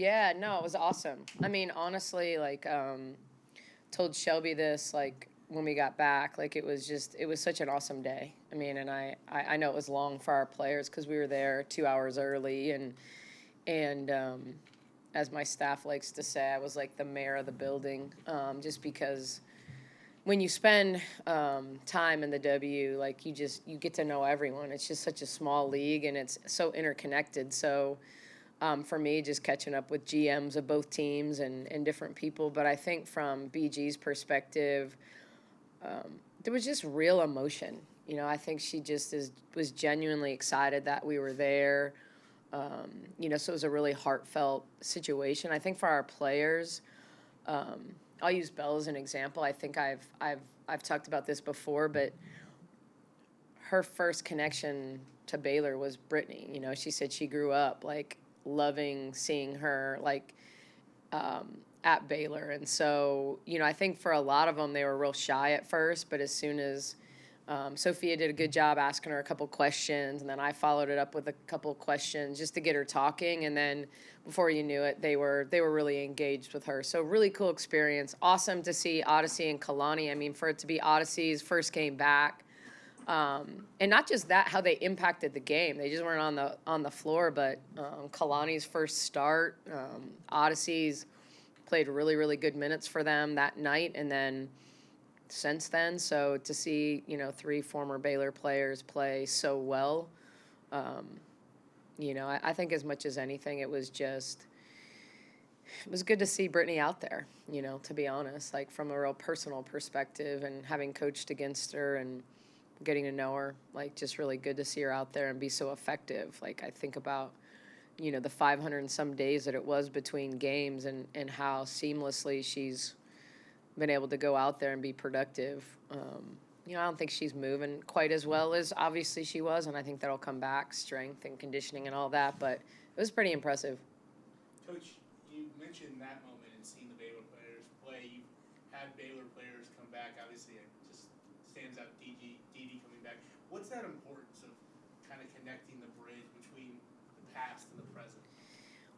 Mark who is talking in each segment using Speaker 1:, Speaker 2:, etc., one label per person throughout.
Speaker 1: Yeah, no, it was awesome. I mean, honestly, like, told Shelby this, like, when we got back, like, it was such an awesome day. I mean, and I know it was long for our players because we were there 2 hours early, and as my staff likes to say, I was like the mayor of the building, just because when you spend time in the W, like you get to know everyone. It's just such a small league, and it's so interconnected. So for me, just catching up with GMs of both teams and different people. But I think from BG's perspective, there was just real emotion. I think she just was genuinely excited that we were there. So it was a really heartfelt situation. I think for our players, I'll use Belle as an example. I think I've talked about this before, but her first connection to Baylor was Brittany. She said she grew up like loving seeing her like at Baylor, and so I think for a lot of them they were real shy at first, but as soon as Sophia did a good job asking her a couple questions, and then I followed it up with a couple questions just to get her talking, and then before you knew it, they were really engaged with her. So really cool experience. Awesome to see Odyssey and Kalani. I mean, for it to be Odyssey's first game back, and not just that, how they impacted the game. They just weren't on the floor, but Kalani's first start, Odyssey's played really really good minutes for them that night, and then since then. So to see, three former Baylor players play so well, I think as much as anything, it was good to see Brittany out there, to be honest, like from a real personal perspective, and having coached against her and getting to know her, like just really good to see her out there and be so effective. Like I think about, the 500 and some days that it was between games, and how seamlessly she's been able to go out there and be productive. I don't think she's moving quite as well as obviously she was, and I think that'll come back, strength and conditioning and all that, but it was pretty impressive.
Speaker 2: Coach, you mentioned that moment and seeing the Baylor players play. You've had Baylor players come back. Obviously, it just stands out Dee coming back. What's that importance of kind of connecting the bridge between the past and the present?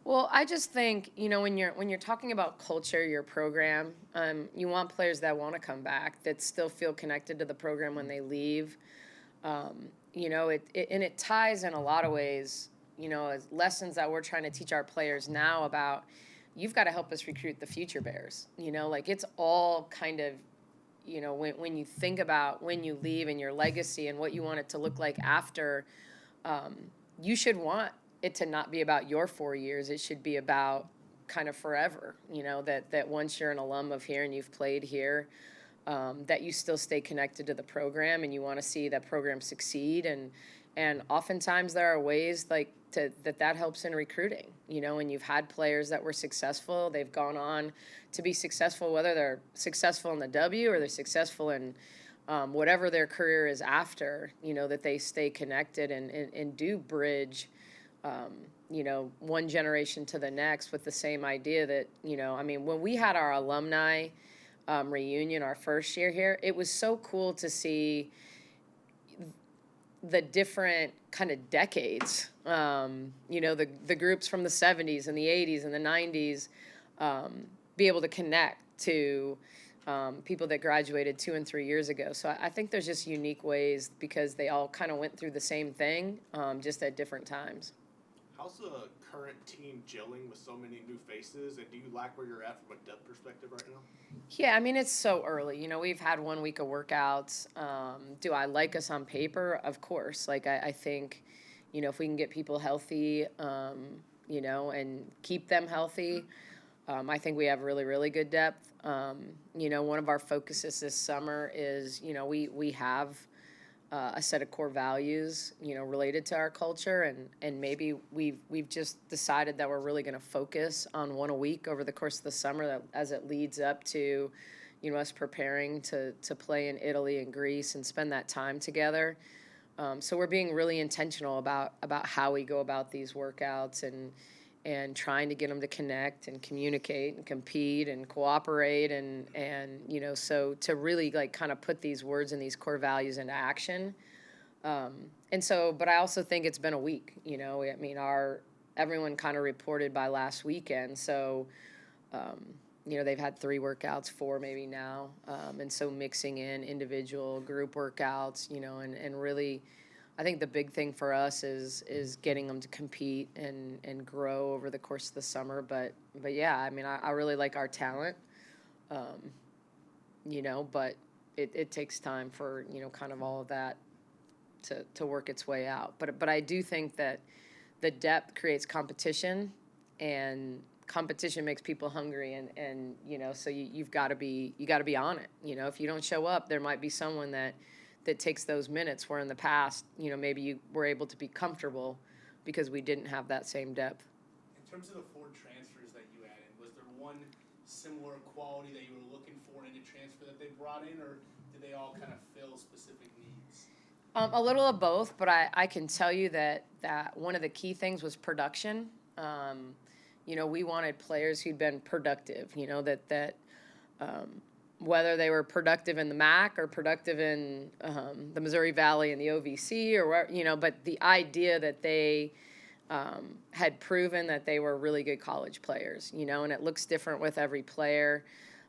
Speaker 1: Well, I just think, when you're talking about culture, your program, you want players that want to come back, that still feel connected to the program when they leave. It ties in a lot of ways, as lessons that we're trying to teach our players now about, you've got to help us recruit the future Bears. Like it's all kind of, when you think about when you leave and your legacy and what you want it to look like after, you should want it to not be about your 4 years. It should be about kind of forever, that once you're an alum of here and you've played here, that you still stay connected to the program and you want to see that program succeed. And oftentimes there are ways like that helps in recruiting, and you've had players that were successful. They've gone on to be successful, whether they're successful in the W or they're successful in whatever their career is after, that they stay connected and do bridge one generation to the next with the same idea that, when we had our alumni reunion our first year here, it was so cool to see the different kind of decades, the groups from the 70s and the 80s and the 90s, be able to connect to people that graduated 2 and 3 years ago. So I think there's just unique ways because they all kind of went through the same thing, just at different times.
Speaker 3: How's the current team gelling with so many new faces, and do you like where you're at from a depth perspective right now?
Speaker 1: Yeah, I mean, it's so early. We've had 1 week of workouts. Do I like us on paper? Of course. Like, I think, if we can get people healthy, and keep them healthy, I think we have really, really good depth. One of our focuses this summer is, we have a set of core values, related to our culture, and maybe we've just decided that we're really going to focus on 1 a week over the course of the summer as it leads up to, us preparing to play in Italy and Greece and spend that time together. So we're being really intentional about how we go about these workouts and trying to get them to connect and communicate and compete and cooperate and so to really like kind of put these words and these core values into action. But I also think it's been a week. I mean, our everyone kind of reported by last weekend. So, they've had 3 workouts, 4 maybe now. And so mixing in individual group workouts, and really, I think the big thing for us is getting them to compete and grow over the course of the summer. But yeah, I mean, I really like our talent, but it takes time for, kind of all of that to work its way out. But I do think that the depth creates competition, and competition makes people hungry, and so you've got to be on it. If you don't show up, there might be someone that takes those minutes, where in the past, maybe you were able to be comfortable because we didn't have that same depth.
Speaker 2: In terms of the 4 transfers that you added, was there one similar quality that you were looking for in a transfer that they brought in, or did they all kind of fill specific needs?
Speaker 1: A little of both, but I can tell you that one of the key things was production. We wanted players who'd been productive, whether they were productive in the MAC or productive in the Missouri Valley and the OVC, or where, but the idea that they had proven that they were really good college players, and it looks different with every player.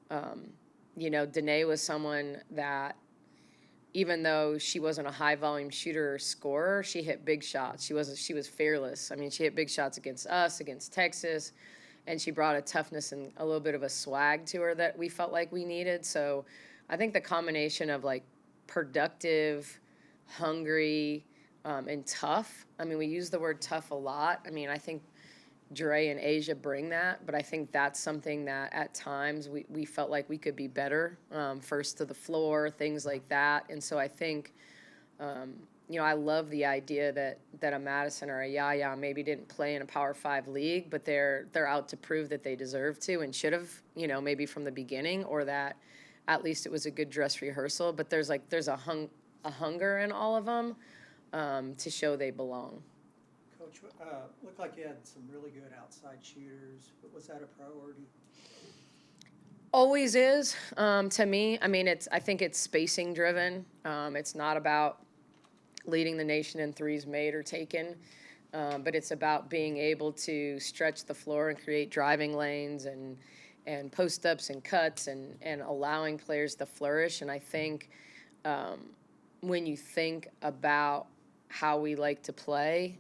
Speaker 1: Danae was someone that, even though she wasn't a high volume shooter or scorer, she hit big shots. She was fearless. I mean, she hit big shots against us, against Texas, and she brought a toughness and a little bit of a swag to her that we felt like we needed. So I think the combination of like productive, hungry, and tough. I mean, we use the word tough a lot. I mean, I think Dre and Asia bring that, but I think that's something that at times we felt like we could be better, first to the floor, things like that. And so I think, I love the idea that a Madison or a Yaya maybe didn't play in a Power 5 league, but they're out to prove that they deserve to and should have, maybe from the beginning, or that at least it was a good dress rehearsal. But there's a hunger in all of them to show they belong.
Speaker 4: Coach, looked like you had some really good outside shooters, but was that a priority?
Speaker 1: Always is, to me. I mean, I think it's spacing driven. It's not about leading the nation in threes made or taken, but it's about being able to stretch the floor and create driving lanes and post ups and cuts and allowing players to flourish. And I think when you think about how we like to play,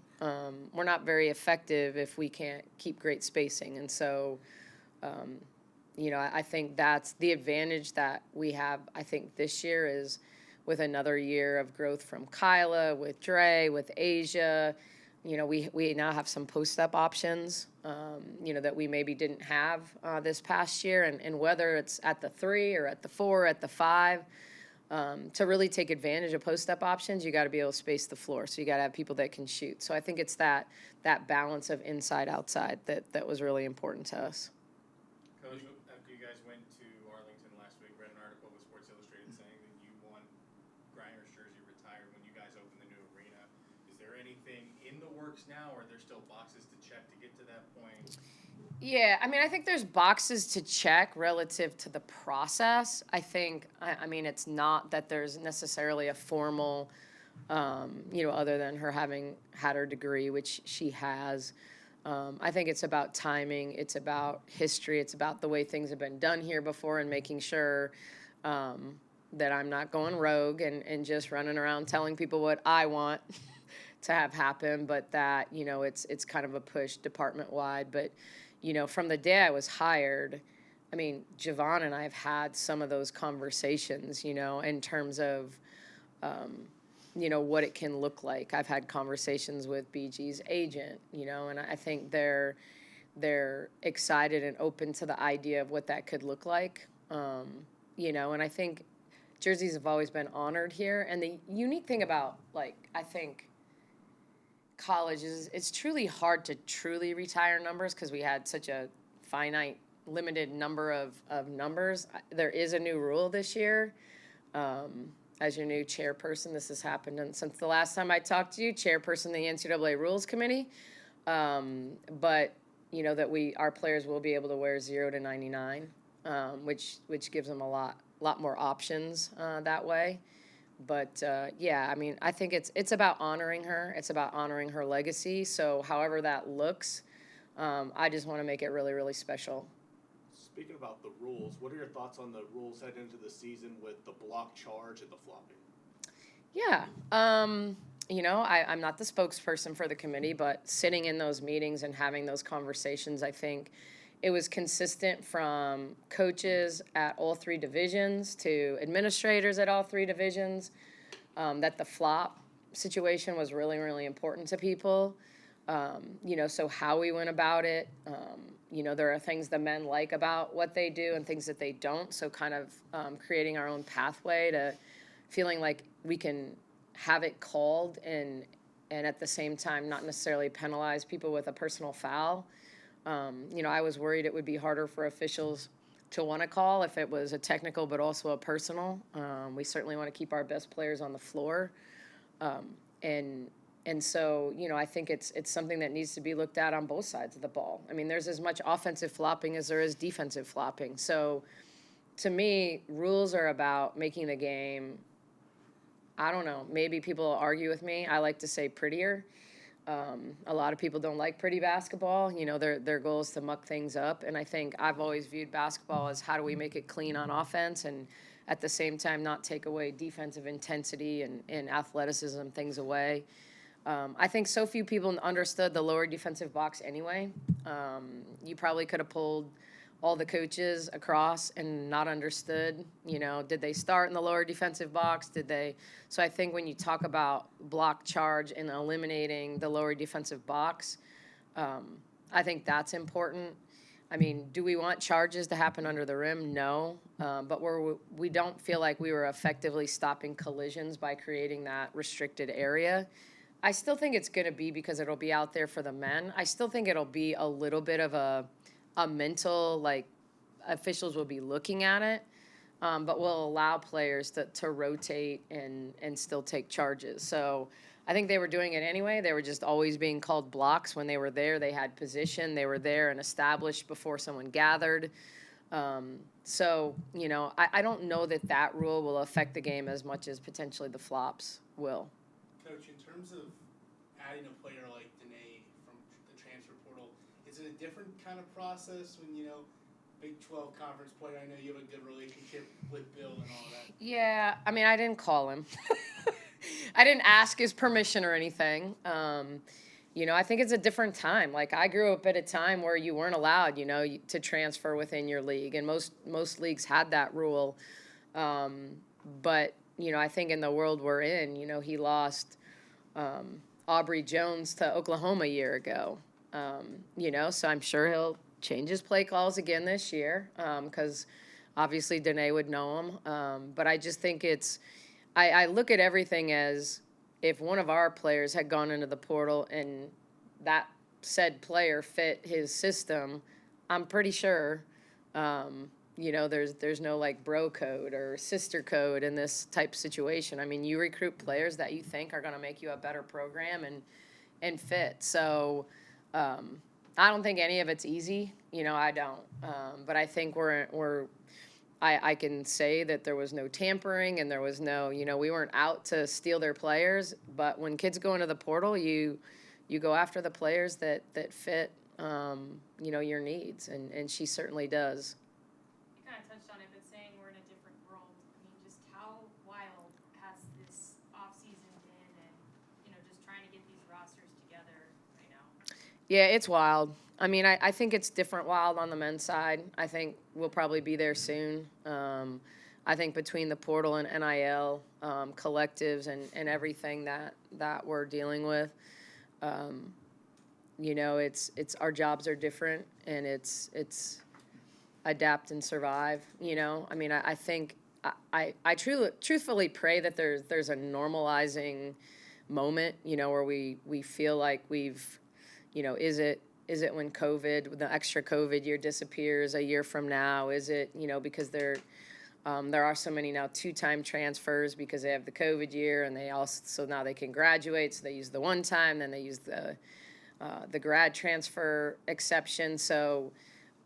Speaker 1: we're not very effective if we can't keep great spacing. And so, I think that's the advantage that we have, I think, this year is with another year of growth from Kyla, with Dre, with Asia. We now have some post-up options, that we maybe didn't have this past year. And whether it's at the 3 or at the 4 or at the 5, to really take advantage of post-up options, you got to be able to space the floor. So you got to have people that can shoot. So I think it's that balance of inside, outside that was really important to us.
Speaker 5: Coach, after you guys went to Arlington last week, read an article with Sports Illustrated saying that you won Greiner's jersey retired when you guys opened the new arena. Is there anything in the works now, or are there still boxes to check to get to that point?
Speaker 1: Yeah, I mean, I think there's boxes to check relative to the process. I think, it's not that there's necessarily a formal, other than her having had her degree, which she has. I think it's about timing. It's about history. It's about the way things have been done here before, and making sure that I'm not going rogue and just running around telling people what I want to have happen, but that, it's kind of a push department-wide. But, from the day I was hired, I mean, Javon and I have had some of those conversations, in terms of, what it can look like. I've had conversations with BG's agent, and I think they're excited and open to the idea of what that could look like, and I think jerseys have always been honored here. And the unique thing about, I think college is it's truly hard to truly retire numbers because we had such a finite, limited number of numbers. There is a new rule this year. As your new chairperson, this has happened since the last time I talked to you, chairperson of the NCAA Rules Committee. But that our players will be able to wear 0 to 99, which gives them a lot more options that way. But yeah, I mean, I think it's about honoring her. It's about honoring her legacy. So however that looks, I just want to make it really, really special.
Speaker 3: Speaking about the rules, what are your thoughts on the rules heading into the season with the block charge and the flopping?
Speaker 1: Yeah. I'm not the spokesperson for the committee, but sitting in those meetings and having those conversations, I think it was consistent from coaches at all three divisions to administrators at all three divisions, that the flop situation was really, really important to people. So how we went about it, there are things the men like about what they do and things that they don't. So kind of creating our own pathway to feeling like we can have it called and at the same time not necessarily penalize people with a personal foul. I was worried it would be harder for officials to want to call if it was a technical but also a personal. We certainly want to keep our best players on the floor. And so, I think it's something that needs to be looked at on both sides of the ball. I mean, there's as much offensive flopping as there is defensive flopping. So to me, rules are about making the game, I don't know, maybe people will argue with me. I like to say prettier. A lot of people don't like pretty basketball. Their goal is to muck things up. And I think I've always viewed basketball as how do we make it clean on offense and at the same time not take away defensive intensity and athleticism, things away. I think so few people understood the lower defensive box anyway. You probably could have pulled all the coaches across and not understood, did they start in the lower defensive box? So I think when you talk about block charge and eliminating the lower defensive box, I think that's important. I mean, do we want charges to happen under the rim? No. But we don't feel like we were effectively stopping collisions by creating that restricted area. I still think it's going to be because it'll be out there for the men. I still think it'll be a little bit of a mental, like, officials will be looking at it, but will allow players to rotate and still take charges. So I think they were doing it anyway. They were just always being called blocks. When they were there, they had position. They were there and established before someone gathered. So, I don't know that rule will affect the game as much as potentially the flops will.
Speaker 2: Coach, in terms of adding a player like Danae from the transfer portal, is it a different kind of process when, Big 12 conference player? I know you have a good relationship with Bill and all that.
Speaker 1: Yeah, I mean, I didn't call him. I didn't ask his permission or anything. I think it's a different time. Like, I grew up at a time where you weren't allowed, to transfer within your league, and most leagues had that rule. But I think in the world we're in, he lost Aubrey Jones to Oklahoma a year ago. So I'm sure he'll change his play calls again this year because obviously Danae would know him. But I just think I look at everything as if one of our players had gone into the portal and that said player fit his system, I'm pretty sure there's no like bro code or sister code in this type situation. I mean, you recruit players that you think are going to make you a better program and fit. So I don't think any of it's easy. I don't. But I think I can say that there was no tampering and there was no, we weren't out to steal their players. But when kids go into the portal, you go after the players that fit, your needs. And she certainly does.
Speaker 6: Kind of touched on it, but saying we're in a different world. I mean, just how wild has this off season been, and just trying to get these rosters together right now?
Speaker 1: Yeah, it's wild. I mean, I think it's different wild on the men's side. I think we'll probably be there soon. I think between the portal and NIL collectives and everything that we're dealing with, it's our jobs are different, and it's adapt and survive. I mean, I think I truthfully pray that there's a normalizing moment, where we feel like we've, is it when the extra COVID year disappears a year from now? Is it, because there are so many now 2-time transfers because they have the COVID year, and so now they can graduate, so they use the 1 time, then they use the grad transfer exception. So,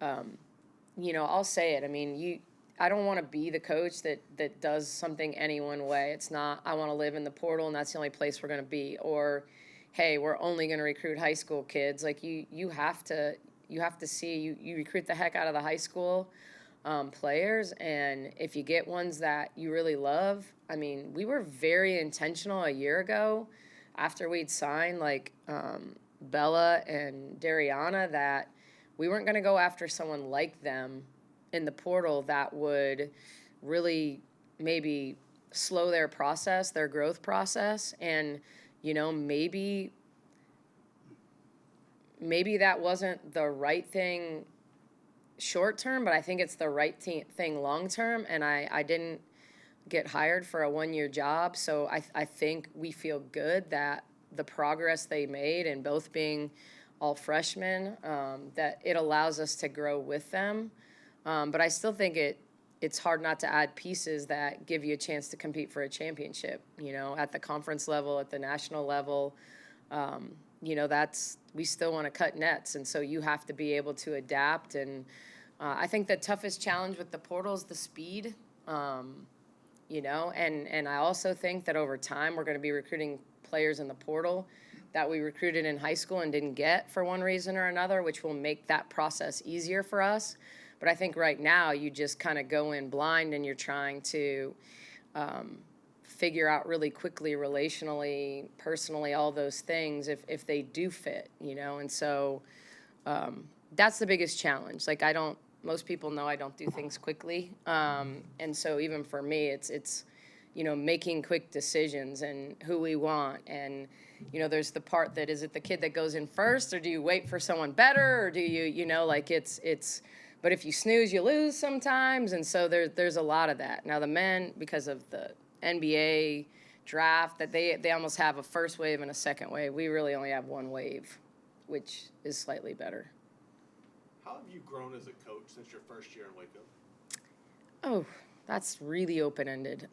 Speaker 1: I'll say it. I mean, I don't want to be the coach that does something any one way. It's not, I want to live in the portal and that's the only place we're going to be. Or, hey, we're only going to recruit high school kids. Like you have to see, you recruit the heck out of the high school players. And if you get ones that you really love, I mean, we were very intentional a year ago after we'd signed like Bella and Dariana that we weren't going to go after someone like them in the portal that would really maybe slow their process, their growth process. And, you know, maybe that wasn't the right thing short term, but I think it's the right thing long term. And I didn't get hired for a 1-year job. So I think we feel good that the progress they made and both being all freshmen, that it allows us to grow with them. But I still think it's hard not to add pieces that give you a chance to compete for a championship, you know, at the conference level, at the national level. You know, we still want to cut nets. And so you have to be able to adapt. And I think the toughest challenge with the portal is the speed, you know, and I also think that over time we're going to be recruiting players in the portal that we recruited in high school and didn't get for one reason or another, which will make that process easier for us. But I think right now you just kind of go in blind and you're trying to figure out really quickly, relationally, personally, all those things if they do fit, you know. And so that's the biggest challenge. Like most people know I don't do things quickly. And so even for me, it's you know, making quick decisions and who we want. And, you know, there's the part that, is it the kid that goes in first, or do you wait for someone better, or do you know, like it's, but if you snooze, you lose sometimes. And so there's a lot of that. Now the men, because of the NBA draft, that they almost have a first wave and a second wave. We really only have one wave, which is slightly better.
Speaker 3: How have you grown as a coach since your first year in Waco?
Speaker 1: Oh, that's really open-ended.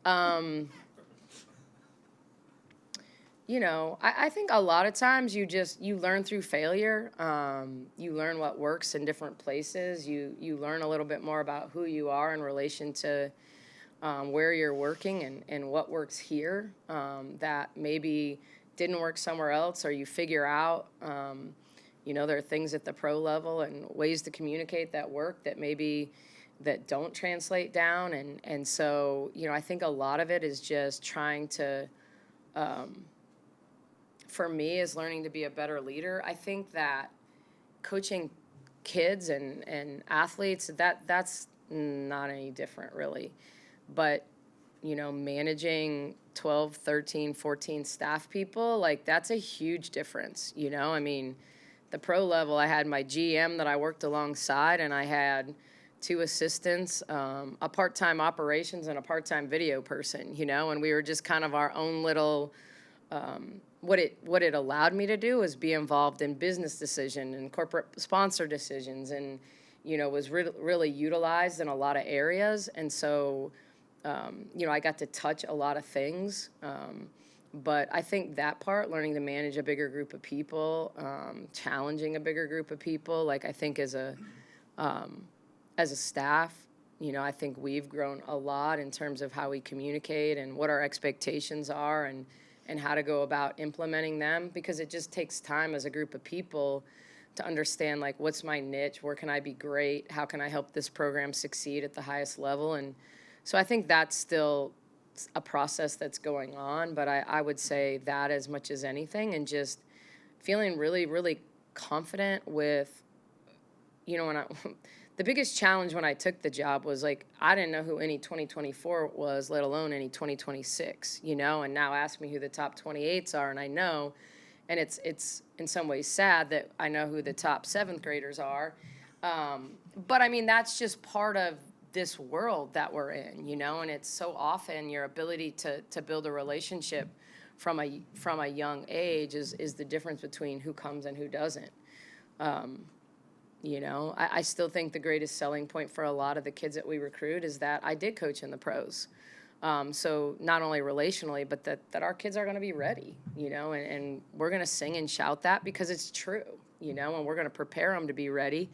Speaker 1: You know, I think a lot of times you learn through failure. You learn what works in different places. You learn a little bit more about who you are in relation to where you're working and what works here that maybe didn't work somewhere else, or you figure out, you know, there are things at the pro level and ways to communicate that work that don't translate down. And so, you know, I think a lot of it is just trying to, for me, is learning to be a better leader. I think that coaching kids and athletes, that's not any different really. But, you know, managing 12, 13, 14 staff people, like that's a huge difference, you know? I mean, the pro level, I had my GM that I worked alongside, and I had 2 assistants, a part-time operations and a part-time video person, you know, and we were just kind of our own little, what it allowed me to do was be involved in business decision and corporate sponsor decisions, and, you know, was really utilized in a lot of areas. And so, you know, I got to touch a lot of things. But I think that part, learning to manage a bigger group of people, challenging a bigger group of people, like I think as a staff, you know, I think we've grown a lot in terms of how we communicate and what our expectations are and how to go about implementing them, because it just takes time as a group of people to understand, like, what's my niche, where can I be great, how can I help this program succeed at the highest level. And so I think that's still a process that's going on, but I would say that as much as anything, and just feeling really, really confident with, you know, the biggest challenge when I took the job was, like, I didn't know who any 2024 was, let alone any 2026, you know, and now ask me who the top 28s are, and I know, and it's in some ways sad that I know who the top 7th graders are, but I mean, that's just part of this world that we're in, you know, and it's so often your ability to build a relationship from a young age is the difference between who comes and who doesn't. You know, I still think the greatest selling point for a lot of the kids that we recruit is that I did coach in the pros. So not only relationally, but that our kids are going to be ready, you know, and we're going to sing and shout that because it's true, you know, and we're going to prepare them to be ready.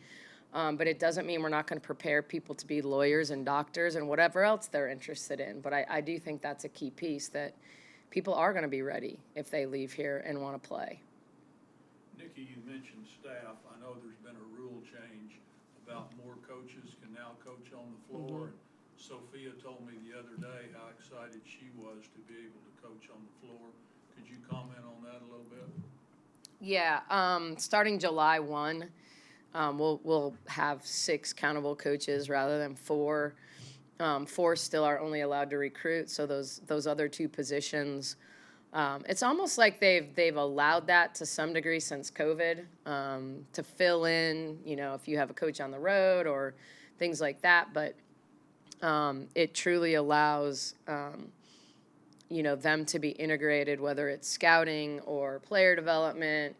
Speaker 1: But it doesn't mean we're not going to prepare people to be lawyers and doctors and whatever else they're interested in. But I do think that's a key piece, that people are going to be ready if they leave here and want to play.
Speaker 7: Nikki, you mentioned staff. I know there's been a rule change about more coaches can now coach on the floor.
Speaker 1: Mm-hmm.
Speaker 7: Sophia told me the other day how excited she was to be able to coach on the floor. Could you comment on that a little bit?
Speaker 1: Yeah, starting July 1, we'll have 6 countable coaches rather than 4. 4 still are only allowed to recruit, so those other 2 positions, it's almost like they've allowed that to some degree since COVID, to fill in, if you have a coach on the road or things like that. But it truly allows them to be integrated, whether it's scouting or player development,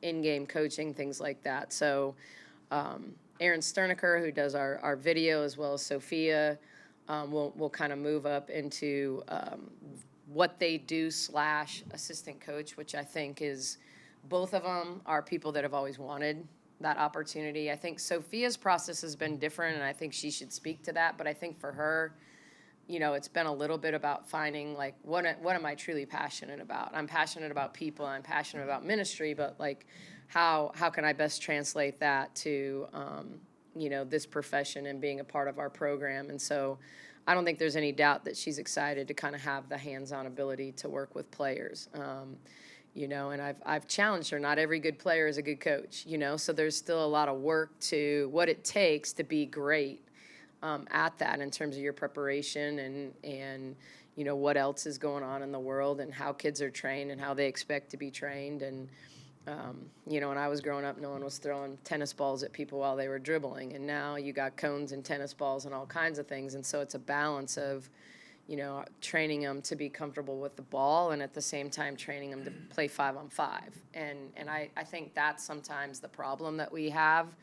Speaker 1: in-game coaching, things like that. So Aaron Sterniker, who does our video, as well as Sophia, will kind of move up into what they do / assistant coach, which I think is, both of them are people that have always wanted that opportunity. I think Sophia's process has been different, and I think she should speak to that. But I think for her, it's been a little bit about finding, like, what am I truly passionate about? I'm passionate about people, I'm passionate about ministry, but, like, how can I best translate that to, this profession and being a part of our program? And so I don't think there's any doubt that she's excited to kind of have the hands-on ability to work with players. And I've challenged her. Not every good player is a good coach, so there's still a lot of work to what it takes to be great at that, in terms of your preparation and what else is going on in the world and how kids are trained and how they expect to be trained. And when I was growing up, no one was throwing tennis balls at people while they were dribbling, and now you got cones and tennis balls and all kinds of things. And so it's a balance of training them to be comfortable with the ball, and at the same time training them to play 5-on-5. And I think that's sometimes the problem that we have,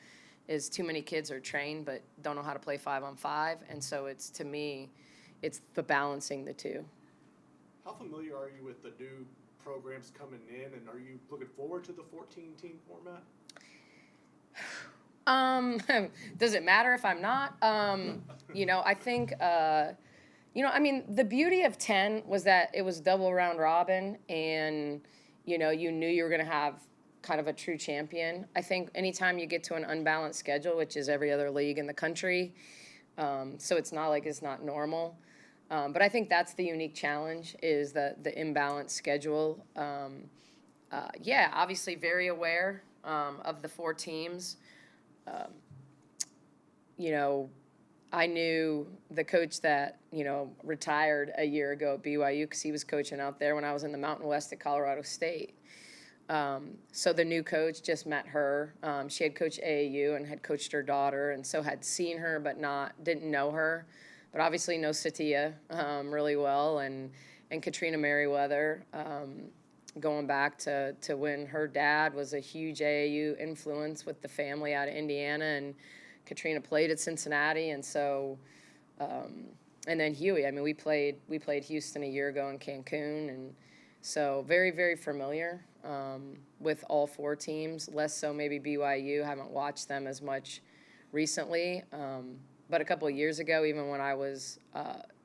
Speaker 1: is too many kids are trained but don't know how to play 5-on-5. And so to me, it's the balancing the two.
Speaker 3: How familiar are you with the new programs coming in, and are you looking forward to the 14-team format?
Speaker 1: Does it matter if I'm not? I think, the beauty of 10 was that it was double round robin, and, you knew you were going to have kind of a true champion. I think anytime you get to an unbalanced schedule, which is every other league in the country, so it's not like it's not normal. But I think that's the unique challenge, is the imbalanced schedule. Obviously very aware of the 4 teams. I knew the coach that, retired a year ago at BYU, because he was coaching out there when I was in the Mountain West at Colorado State. So the new coach, just met her. She had coached AAU and had coached her daughter, and so had seen her but didn't know her. But obviously knows Satia really well, and Katrina Merriweather, going back to when her dad was a huge AAU influence with the family out of Indiana, and Katrina played at Cincinnati. And so, and then Huey, we played Houston a year ago in Cancun, and so very, very familiar with all 4 teams, less so maybe BYU. Haven't watched them as much recently. But a couple of years ago, even when I was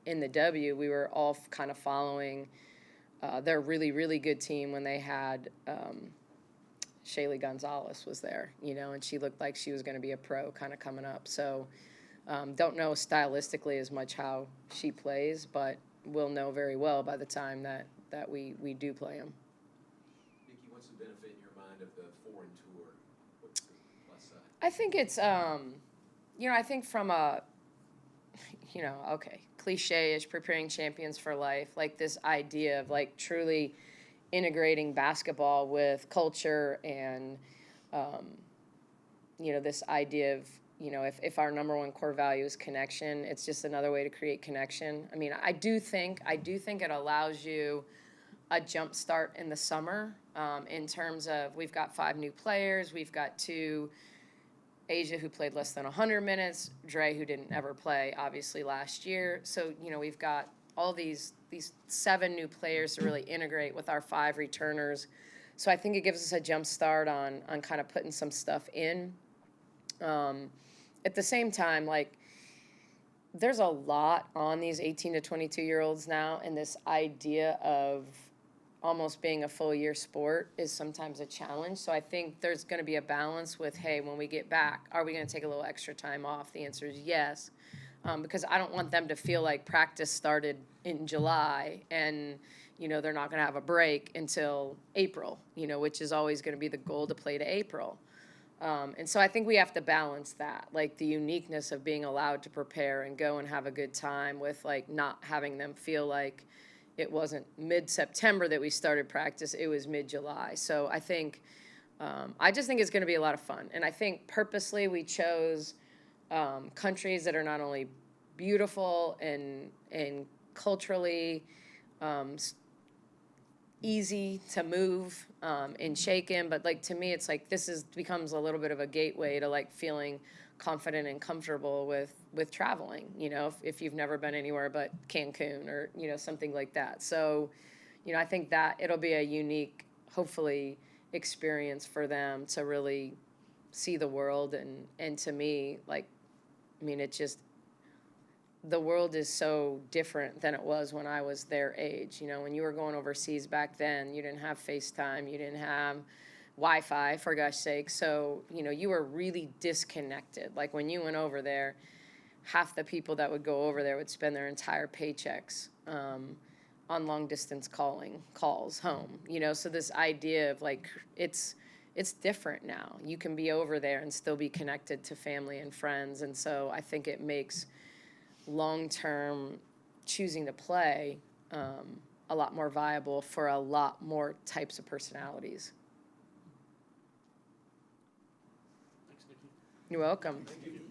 Speaker 1: in the W, we were all kind of following their really, really good team when they had Shaylee Gonzalez was there, and she looked like she was going to be a pro kind of coming up. So don't know stylistically as much how she plays, but we'll know very well by the time that we do play them.
Speaker 8: Nikki, what's the benefit in your mind of the foreign tour? What's the plus side?
Speaker 1: I think it's, I think from a, cliche-ish, preparing champions for life, like this idea of like truly integrating basketball with culture, and, this idea of, if our number one core value is connection, it's just another way to create connection. I do think it allows you a jump start in the summer, in terms of, we've got 5 new players, we've got 2, Asia, who played less than 100 minutes, Dre, who didn't ever play, obviously, last year. So, we've got all these 7 new players to really integrate with our 5 returners. So I think it gives us a jump start on kind of putting some stuff in. At the same time, like, there's a lot on these 18 to 22-year-olds now, and this idea of almost being a full year sport is sometimes a challenge. So I think there's going to be a balance with, hey, when we get back, are we going to take a little extra time off? The answer is yes, because I don't want them to feel like practice started in July and, you know, they're not going to have a break until April, you know, which is always going to be the goal, to play to April. And so I think we have to balance that, like the uniqueness of being allowed to prepare and go and have a good time with, like, not having them feel like it wasn't mid-September that we started practice, it was mid-July. So I think, I just think it's going to be a lot of fun. And I think purposely we chose countries that are not only beautiful and culturally easy to move and shake in, but like, to me, it's like becomes a little bit of a gateway to like feeling confident and comfortable with traveling, you know, if you've never been anywhere but Cancun or, you know, something like that. So, you know, I think that it'll be a unique, hopefully, experience for them to really see the world. And to me, like, I mean, the world is so different than it was when I was their age. You know, when you were going overseas back then, you didn't have FaceTime, you didn't have Wi-Fi, for gosh sake. So, you know, you were really disconnected. Like, when you went over there, half the people that would go over there would spend their entire paychecks on long distance calls home. You know, so this idea of like, it's different now. You can be over there and still be connected to family and friends. And so I think it makes long-term choosing to play a lot more viable for a lot more types of personalities.
Speaker 3: Thanks, Nikki.
Speaker 1: You're welcome.
Speaker 3: Thank you.